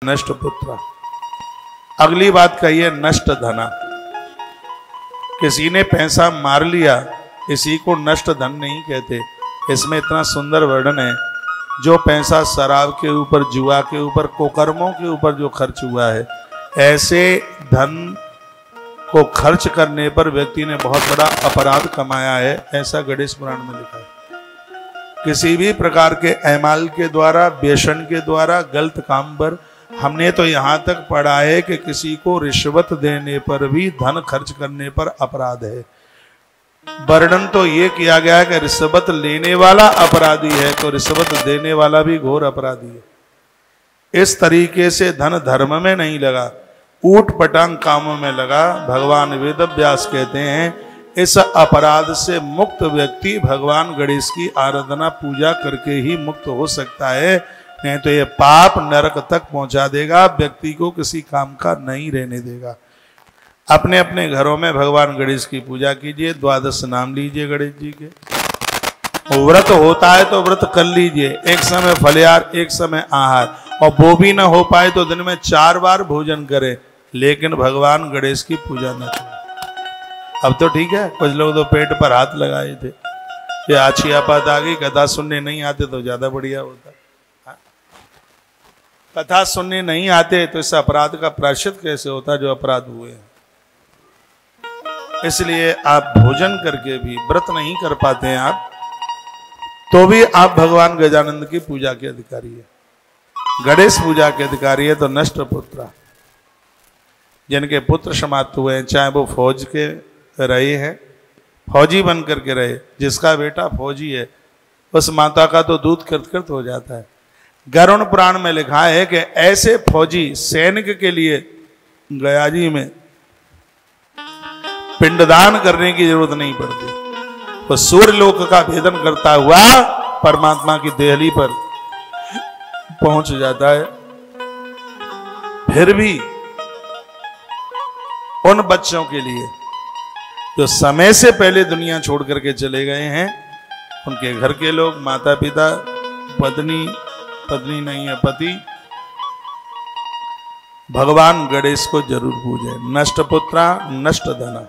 नष्ट पुत्र। अगली बात कही है नष्ट धना। किसी ने पैसा मार लिया, इसी को नष्ट धन नहीं कहते। इसमें इतना सुंदर वर्णन है, जो पैसा शराब के ऊपर, जुआ के ऊपर, कुकर्मों के ऊपर जो खर्च हुआ है, ऐसे धन को खर्च करने पर व्यक्ति ने बहुत बड़ा अपराध कमाया है, ऐसा गणेश पुराण में लिखा है। किसी भी प्रकार के ऐमाल के द्वारा, व्यसन के द्वारा, गलत काम पर, हमने तो यहां तक पढ़ा है कि किसी को रिश्वत देने पर भी, धन खर्च करने पर अपराध है। वर्णन तो ये किया गया है कि रिश्वत लेने वाला अपराधी है, तो रिश्वत देने वाला भी घोर अपराधी है। इस तरीके से धन धर्म में नहीं लगा, ऊट पटांग कामों में लगा। भगवान वेदव्यास कहते हैं इस अपराध से मुक्त व्यक्ति भगवान गणेश की आराधना पूजा करके ही मुक्त हो सकता है, नहीं तो ये पाप नरक तक पहुंचा देगा, व्यक्ति को किसी काम का नहीं रहने देगा। अपने अपने घरों में भगवान गणेश की पूजा कीजिए, द्वादश नाम लीजिए गणेश जी के। व्रत होता है तो व्रत कर लीजिए, एक समय फलहार, एक समय आहार, और वो भी ना हो पाए तो दिन में 4 बार भोजन करें, लेकिन भगवान गणेश की पूजा न करें। अब तो ठीक है, कुछ लोग तो पेट पर हाथ लगाए थे, ये अच्छी आपात आ गई, कथा सुनने नहीं आते तो ज्यादा बढ़िया होता। कथा सुनने नहीं आते तो इस अपराध का प्रायश्चित कैसे होता जो अपराध हुए हैं। इसलिए आप भोजन करके भी, व्रत नहीं कर पाते हैं आप, तो भी आप भगवान गजानंद की पूजा के अधिकारी है, गणेश पूजा के अधिकारी है। तो नष्ट पुत्र, जिनके पुत्र समाप्त हुए हैं, चाहे वो फौज के रहे हैं, फौजी बन करके रहे, जिसका बेटा फौजी है उस माता का तो दूध कृत हो जाता है। गरुड़ पुराण में लिखा है कि ऐसे फौजी सैनिक के लिए गया जी में पिंडदान करने की जरूरत नहीं पड़ती, वो सूर्यलोक का भेदन करता हुआ परमात्मा की देहली पर पहुंच जाता है। फिर भी उन बच्चों के लिए जो समय से पहले दुनिया छोड़ करके चले गए हैं, उनके घर के लोग, माता पिता, पत्नी नहीं है पति, भगवान गणेश को जरूर पूजे। नष्ट पुत्रा नष्ट धना।